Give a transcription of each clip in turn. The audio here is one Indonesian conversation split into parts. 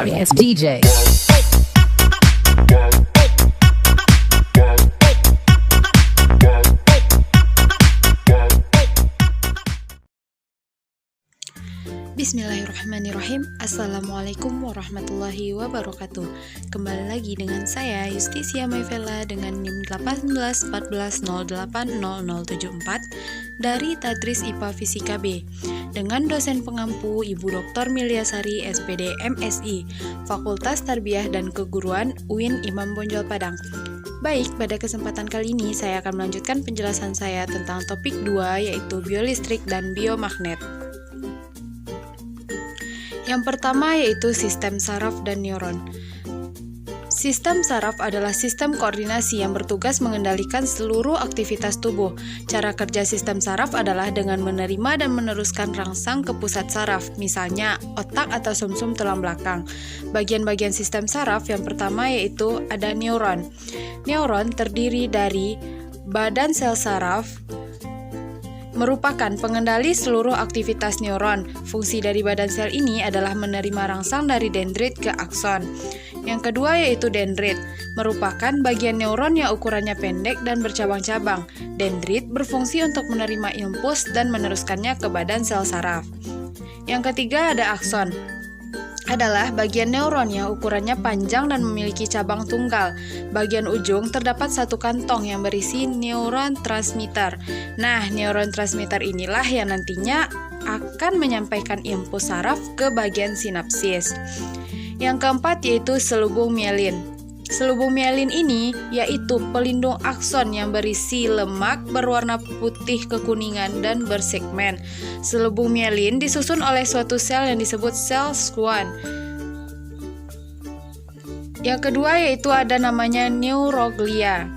Notorious DJ. Bismillahirrahmanirrahim. Assalamualaikum warahmatullahi wabarakatuh. Kembali lagi dengan saya Justisia Maivela dengan NIM 1814080074 dari Tadris IPA Fisika B dengan dosen pengampu Ibu Dr. Milyasari SPD MSI Fakultas Tarbiyah dan Keguruan UIN Imam Bonjol Padang. Baik, pada kesempatan kali ini saya akan melanjutkan penjelasan saya tentang topik 2 yaitu biolistrik dan biomagnet. Yang pertama yaitu sistem saraf dan neuron. Sistem saraf adalah sistem koordinasi yang bertugas mengendalikan seluruh aktivitas tubuh. Cara kerja sistem saraf adalah dengan menerima dan meneruskan rangsang ke pusat saraf, misalnya otak atau sumsum tulang belakang. Bagian-bagian sistem saraf yang pertama yaitu ada neuron. Neuron terdiri dari badan sel saraf, merupakan pengendali seluruh aktivitas neuron. Fungsi dari badan sel ini adalah menerima rangsang dari dendrit ke akson. Yang kedua yaitu dendrit, merupakan bagian neuron yang ukurannya pendek dan bercabang-cabang. Dendrit berfungsi untuk menerima impuls dan meneruskannya ke badan sel saraf. Yang ketiga ada akson, adalah bagian neuron yang ukurannya panjang dan memiliki cabang tunggal. Bagian ujung terdapat satu kantong yang berisi neuron transmitter. Nah, neuron transmitter inilah yang nantinya akan menyampaikan impuls saraf ke bagian sinapsis. Yang keempat yaitu selubung mielin. Selubung mielin ini yaitu pelindung akson yang berisi lemak berwarna putih kekuningan dan bersegmen. Selubung mielin disusun oleh suatu sel yang disebut sel Schwann. Yang kedua yaitu ada namanya neuroglia.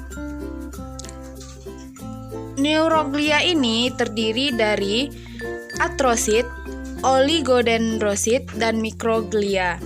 Neuroglia ini terdiri dari atrosit, oligodendrosit, dan mikroglia.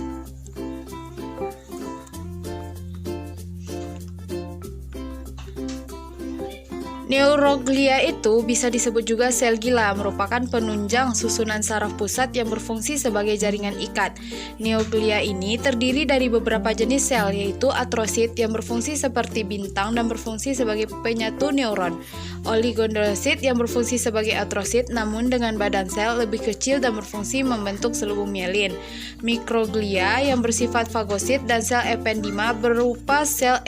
Neuroglia itu bisa disebut juga sel gila, merupakan penunjang susunan saraf pusat yang berfungsi sebagai jaringan ikat. Neuroglia ini terdiri dari beberapa jenis sel, yaitu atrosit yang berfungsi seperti bintang dan berfungsi sebagai penyatu neuron, oligodendrosit yang berfungsi sebagai atrosit namun dengan badan sel lebih kecil dan berfungsi membentuk selubung mielin, mikroglia yang bersifat fagosit, dan sel ependima berupa sel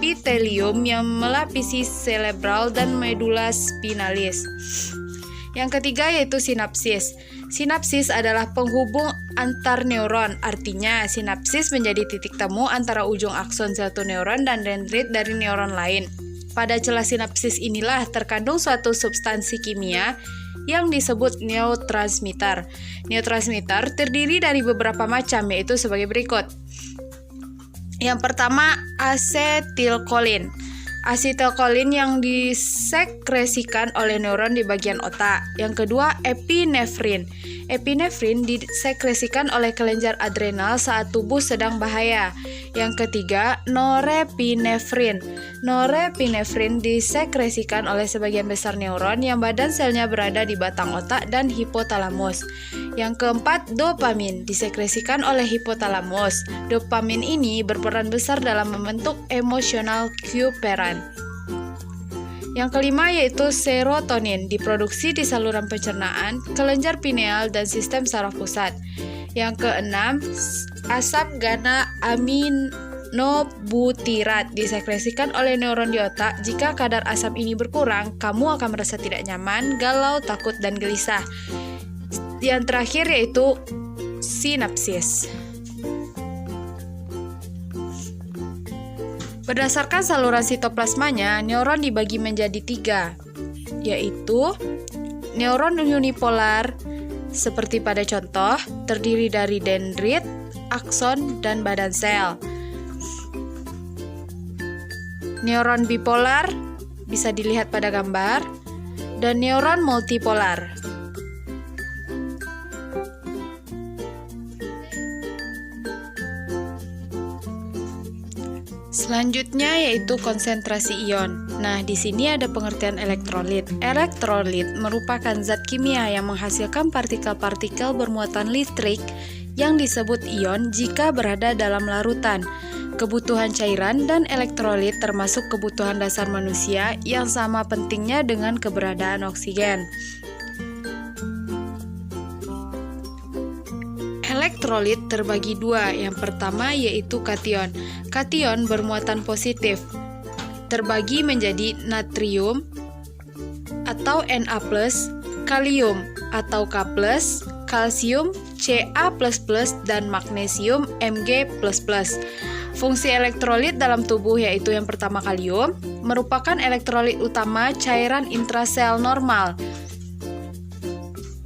epitelium yang melapisi cerebral dan medula spinalis. Yang ketiga yaitu sinapsis. Sinapsis adalah penghubung antar neuron, artinya sinapsis menjadi titik temu antara ujung akson satu neuron dan dendrit dari neuron lain. Pada celah sinapsis inilah terkandung suatu substansi kimia yang disebut neurotransmitter. Neurotransmitter terdiri dari beberapa macam, yaitu sebagai berikut. Yang pertama, asetilkolin. Asetilkolin yang disekresikan oleh neuron di bagian otak. Yang kedua, epinefrin. Epinefrin disekresikan oleh kelenjar adrenal saat tubuh sedang bahaya. Yang ketiga, norepinefrin. Norepinefrin disekresikan oleh sebagian besar neuron yang badan selnya berada di batang otak dan hipotalamus. Yang keempat, dopamin disekresikan oleh hipotalamus. Dopamin ini berperan besar dalam membentuk emotional cue parent. Yang kelima yaitu serotonin, diproduksi di saluran pencernaan, kelenjar pineal, dan sistem saraf pusat. Yang keenam, asam gamma aminobutirat disekresikan oleh neuron di otak. Jika kadar asam ini berkurang, kamu akan merasa tidak nyaman, galau, takut, dan gelisah. Yang terakhir yaitu sinapsis. Berdasarkan saluran sitoplasmanya, neuron dibagi menjadi 3, yaitu neuron unipolar, seperti pada contoh, terdiri dari dendrit, akson, dan badan sel. Neuron bipolar, bisa dilihat pada gambar, dan neuron multipolar. Selanjutnya yaitu konsentrasi ion. Nah, di sini ada pengertian elektrolit. Elektrolit merupakan zat kimia yang menghasilkan partikel-partikel bermuatan listrik yang disebut ion jika berada dalam larutan. Kebutuhan cairan dan elektrolit termasuk kebutuhan dasar manusia yang sama pentingnya dengan keberadaan oksigen. Elektrolit terbagi dua. Yang pertama yaitu kation. Kation bermuatan positif, terbagi menjadi natrium atau Na+, kalium atau K+, kalsium Ca++, dan magnesium Mg++. Fungsi elektrolit dalam tubuh yaitu yang pertama kalium, merupakan elektrolit utama cairan intrasel normal.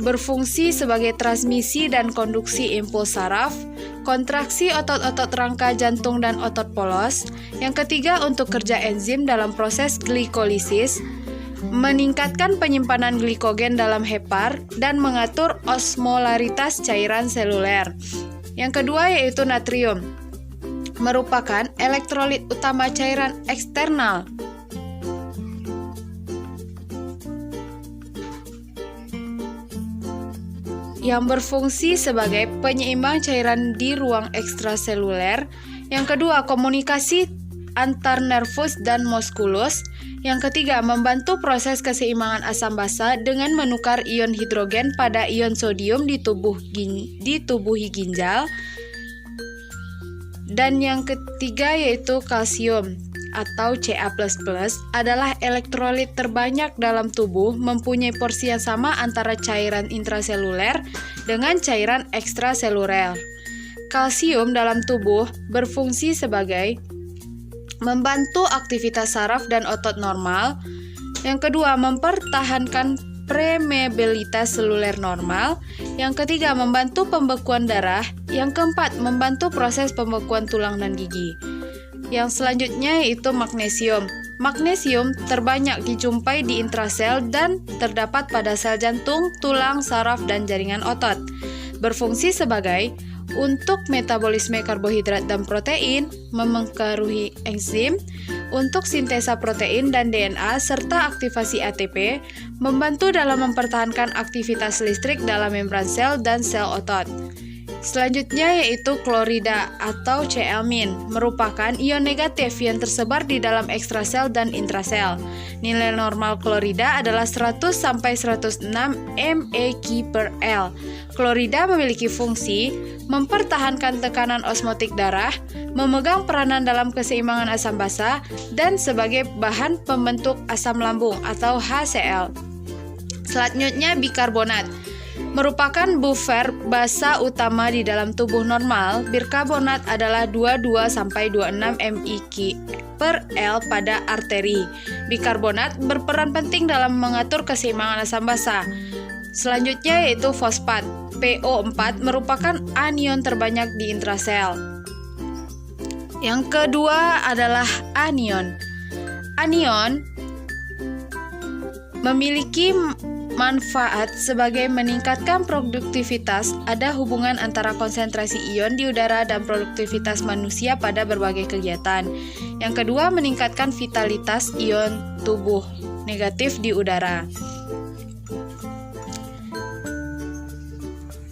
Berfungsi sebagai transmisi dan konduksi impuls saraf, kontraksi otot-otot rangka jantung dan otot polos. Yang ketiga untuk kerja enzim dalam proses glikolisis, meningkatkan penyimpanan glikogen dalam hepar dan mengatur osmolaritas cairan seluler. Yang kedua yaitu natrium, merupakan elektrolit utama cairan eksternal. Yang berfungsi sebagai penyeimbang cairan di ruang ekstraseluler. Yang kedua, komunikasi antar nervus dan muskulus. Yang ketiga, membantu proses keseimbangan asam basa dengan menukar ion hidrogen pada ion sodium di tubuh ginjal. Dan yang ketiga yaitu kalsium atau Ca++ adalah elektrolit terbanyak dalam tubuh, mempunyai porsi yang sama antara cairan intraseluler dengan cairan ekstraseluler. Kalsium dalam tubuh berfungsi sebagai membantu aktivitas saraf dan otot normal. Yang kedua, mempertahankan permeabilitas seluler normal. Yang ketiga, membantu pembekuan darah. Yang keempat, membantu proses pembekuan tulang dan gigi. Yang selanjutnya yaitu magnesium. Magnesium terbanyak dijumpai di intrasel dan terdapat pada sel jantung, tulang, saraf, dan jaringan otot. Berfungsi sebagai untuk metabolisme karbohidrat dan protein, mempengaruhi enzim untuk sintesa protein dan DNA, serta aktivasi ATP, membantu dalam mempertahankan aktivitas listrik dalam membran sel dan sel otot. Selanjutnya yaitu klorida atau Cl-, merupakan ion negatif yang tersebar di dalam ekstrasel dan intrasel. Nilai normal klorida adalah 100-106 mEq/L. Klorida memiliki fungsi mempertahankan tekanan osmotik darah, memegang peranan dalam keseimbangan asam basa, dan sebagai bahan pembentuk asam lambung atau HCl. Selanjutnya bikarbonat, merupakan buffer basa utama di dalam tubuh normal. Bikarbonat adalah 22-26 mEq/L pada arteri. Bikarbonat berperan penting dalam mengatur keseimbangan asam basa. Selanjutnya yaitu fosfat. PO4 merupakan anion terbanyak di intrasel. Yang kedua adalah anion. Anion memiliki manfaat sebagai meningkatkan produktivitas. Ada hubungan antara konsentrasi ion di udara dan produktivitas manusia pada berbagai kegiatan. Yang kedua, meningkatkan vitalitas ion tubuh negatif di udara.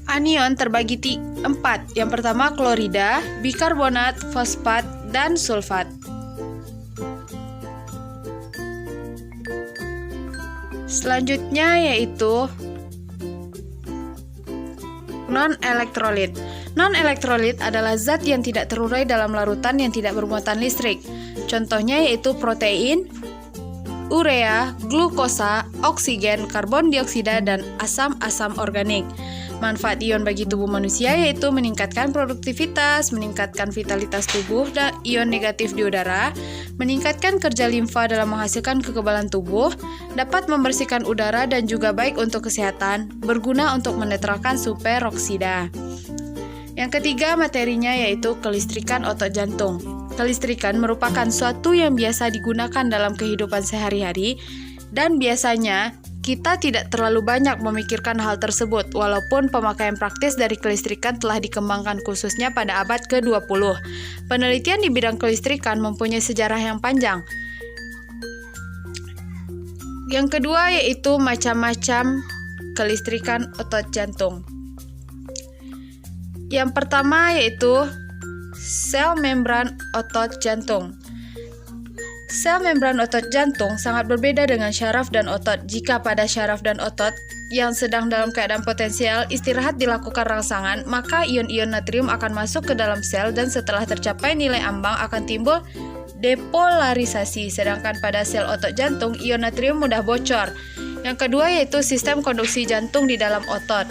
Anion terbagi 4. Yang pertama klorida, bikarbonat, fosfat, dan sulfat. Selanjutnya yaitu non-elektrolit. Non-elektrolit adalah zat yang tidak terurai dalam larutan yang tidak bermuatan listrik. Contohnya yaitu protein, urea, glukosa, oksigen, karbon dioksida, dan asam-asam organik. Manfaat ion bagi tubuh manusia yaitu meningkatkan produktivitas, meningkatkan vitalitas tubuh, dan ion negatif di udara, meningkatkan kerja limfa dalam menghasilkan kekebalan tubuh, dapat membersihkan udara dan juga baik untuk kesehatan, berguna untuk menetralkan superoksida. Yang ketiga materinya yaitu kelistrikan otot jantung. Kelistrikan merupakan suatu yang biasa digunakan dalam kehidupan sehari-hari dan biasanya kita tidak terlalu banyak memikirkan hal tersebut, walaupun pemakaian praktis dari kelistrikan telah dikembangkan khususnya pada abad ke-20. Penelitian di bidang kelistrikan mempunyai sejarah yang panjang. Yang kedua yaitu macam-macam kelistrikan otot jantung. Yang pertama yaitu sel membran otot jantung. Sel membran otot jantung sangat berbeda dengan syaraf dan otot. Jika pada syaraf dan otot yang sedang dalam keadaan potensial istirahat dilakukan rangsangan, maka ion-ion natrium akan masuk ke dalam sel dan setelah tercapai nilai ambang akan timbul depolarisasi. Sedangkan pada sel otot jantung, ion natrium mudah bocor. Yang kedua yaitu sistem konduksi jantung di dalam otot.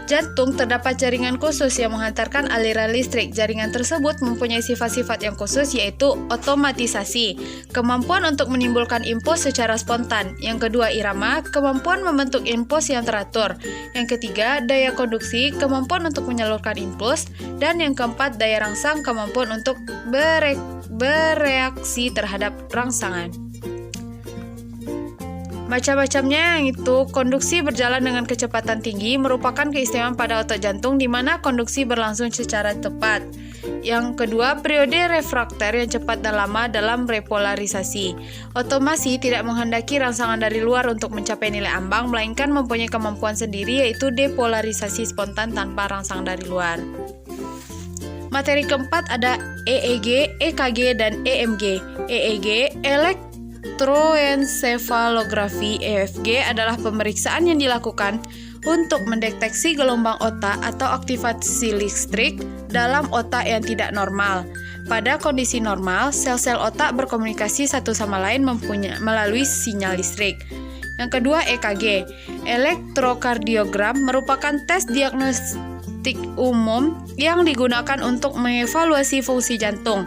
Jantung terdapat jaringan khusus yang menghantarkan aliran listrik. Jaringan tersebut mempunyai sifat-sifat yang khusus yaitu otomatisasi, kemampuan untuk menimbulkan impuls secara spontan. Yang kedua irama, kemampuan membentuk impuls yang teratur. Yang ketiga daya konduksi, kemampuan untuk menyalurkan impuls. Dan yang keempat daya rangsang, kemampuan untuk bereaksi terhadap rangsangan. Macam-macamnya yaitu konduksi berjalan dengan kecepatan tinggi merupakan keistimewaan pada otot jantung di mana konduksi berlangsung secara tepat. Yang kedua, periode refrakter yang cepat dan lama dalam repolarisasi. Otomasi tidak menghendaki rangsangan dari luar untuk mencapai nilai ambang, melainkan mempunyai kemampuan sendiri yaitu depolarisasi spontan tanpa rangsangan dari luar. Materi keempat ada EEG, EKG, dan EMG. EEG, elektroensefalografi. EFG adalah pemeriksaan yang dilakukan untuk mendeteksi gelombang otak atau aktivasi listrik dalam otak yang tidak normal. Pada kondisi normal, sel-sel otak berkomunikasi satu sama lain melalui sinyal listrik. Yang kedua, EKG. Elektrokardiogram merupakan tes diagnostik umum yang digunakan untuk mengevaluasi fungsi jantung.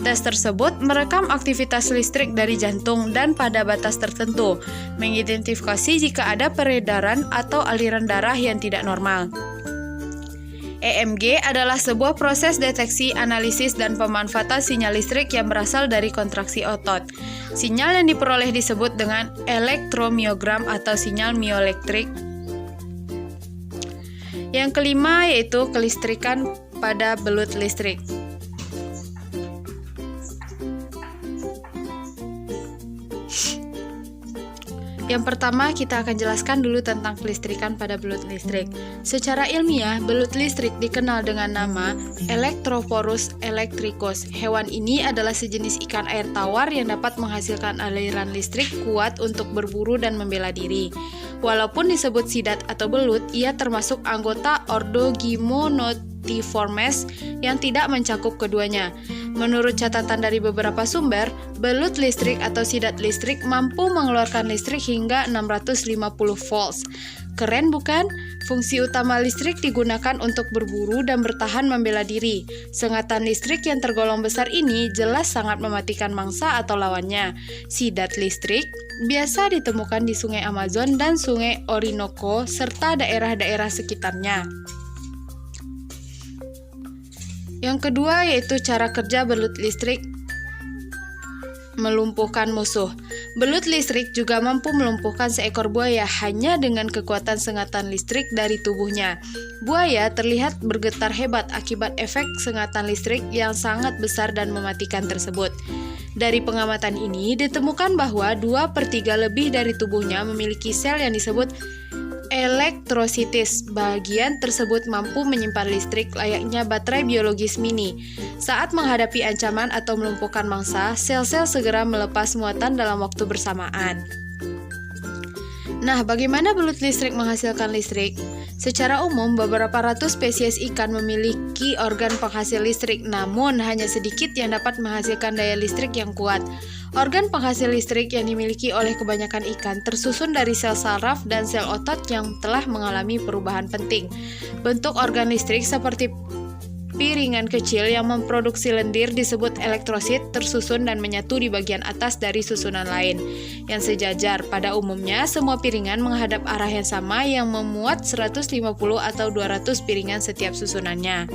Tes tersebut merekam aktivitas listrik dari jantung dan pada batas tertentu, mengidentifikasi jika ada peredaran atau aliran darah yang tidak normal. EMG adalah sebuah proses deteksi, analisis, dan pemanfaatan sinyal listrik yang berasal dari kontraksi otot. Sinyal yang diperoleh disebut dengan elektromiogram atau sinyal mioelektrik. Yang kelima yaitu kelistrikan pada belut listrik. Yang pertama, kita akan jelaskan dulu tentang kelistrikan pada belut listrik. Secara ilmiah, belut listrik dikenal dengan nama Electrophorus electricus. Hewan ini adalah sejenis ikan air tawar yang dapat menghasilkan aliran listrik kuat untuk berburu dan membela diri. Walaupun disebut sidat atau belut, ia termasuk anggota ordo Gymnotiformes yang tidak mencakup keduanya. Menurut catatan dari beberapa sumber, belut listrik atau sidat listrik mampu mengeluarkan listrik hingga 650 volts. Keren bukan? Fungsi utama listrik digunakan untuk berburu dan bertahan membela diri. Sengatan listrik yang tergolong besar ini jelas sangat mematikan mangsa atau lawannya. Sidat listrik biasa ditemukan di Sungai Amazon dan Sungai Orinoco serta daerah-daerah sekitarnya. Yang kedua yaitu cara kerja belut listrik melumpuhkan musuh. Belut listrik juga mampu melumpuhkan seekor buaya hanya dengan kekuatan sengatan listrik dari tubuhnya. Buaya terlihat bergetar hebat akibat efek sengatan listrik yang sangat besar dan mematikan tersebut. Dari pengamatan ini ditemukan bahwa 2/3 lebih dari tubuhnya memiliki sel yang disebut elektrositis. Bagian tersebut mampu menyimpan listrik layaknya baterai biologis mini. Saat menghadapi ancaman atau melumpuhkan mangsa, sel-sel segera melepas muatan dalam waktu bersamaan. Nah, bagaimana belut listrik menghasilkan listrik? Secara umum, beberapa ratus spesies ikan memiliki organ penghasil listrik, namun hanya sedikit yang dapat menghasilkan daya listrik yang kuat. Organ penghasil listrik yang dimiliki oleh kebanyakan ikan tersusun dari sel saraf dan sel otot yang telah mengalami perubahan penting. Bentuk organ listrik seperti piringan kecil yang memproduksi lendir disebut elektrosit, tersusun dan menyatu di bagian atas dari susunan lain yang sejajar. Pada umumnya, semua piringan menghadap arah yang sama yang memuat 150 atau 200 piringan setiap susunannya.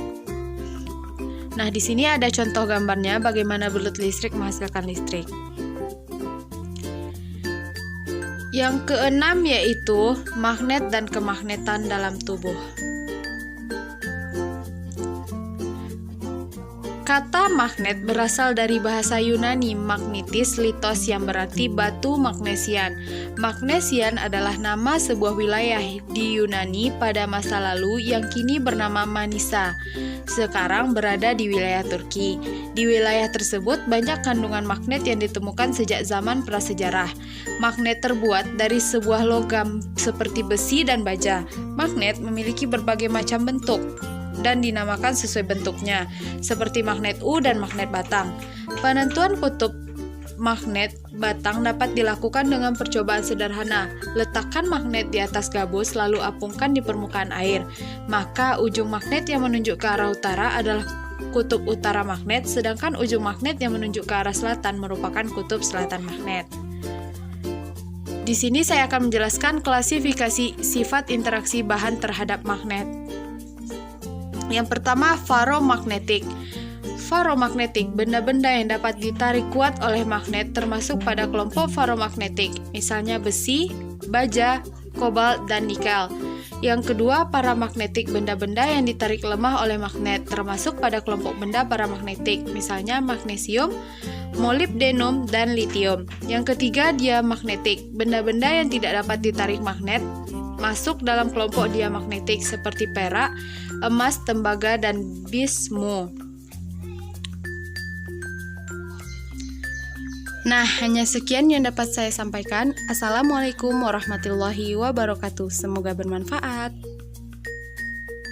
Nah, di sini ada contoh gambarnya bagaimana belut listrik menghasilkan listrik. Yang keenam yaitu magnet dan kemagnetan dalam tubuh. Kata magnet berasal dari bahasa Yunani magnetis litos yang berarti batu magnesian. Magnesian adalah nama sebuah wilayah di Yunani pada masa lalu yang kini bernama Manisa. Sekarang berada di wilayah Turki. Di wilayah tersebut banyak kandungan magnet yang ditemukan sejak zaman prasejarah. Magnet terbuat dari sebuah logam seperti besi dan baja. Magnet memiliki berbagai macam bentuk dan dinamakan sesuai bentuknya, seperti magnet U dan magnet batang. Penentuan kutub magnet batang dapat dilakukan dengan percobaan sederhana. Letakkan magnet di atas gabus, lalu apungkan di permukaan air. Maka ujung magnet yang menunjuk ke arah utara adalah kutub utara magnet, sedangkan ujung magnet yang menunjuk ke arah selatan merupakan kutub selatan magnet. Di sini saya akan menjelaskan klasifikasi sifat interaksi bahan terhadap magnet. Yang pertama, ferromagnetik. Ferromagnetik, benda-benda yang dapat ditarik kuat oleh magnet termasuk pada kelompok ferromagnetik, misalnya besi, baja, kobalt, dan nikel. Yang kedua, paramagnetik, benda-benda yang ditarik lemah oleh magnet termasuk pada kelompok benda paramagnetik, misalnya magnesium, molybdenum, dan litium. Yang ketiga, diamagnetik, benda-benda yang tidak dapat ditarik magnet masuk dalam kelompok diamagnetik seperti perak, emas, tembaga, dan bismu. Nah, hanya sekian yang dapat saya sampaikan. Assalamualaikum warahmatullahi wabarakatuh. Semoga bermanfaat.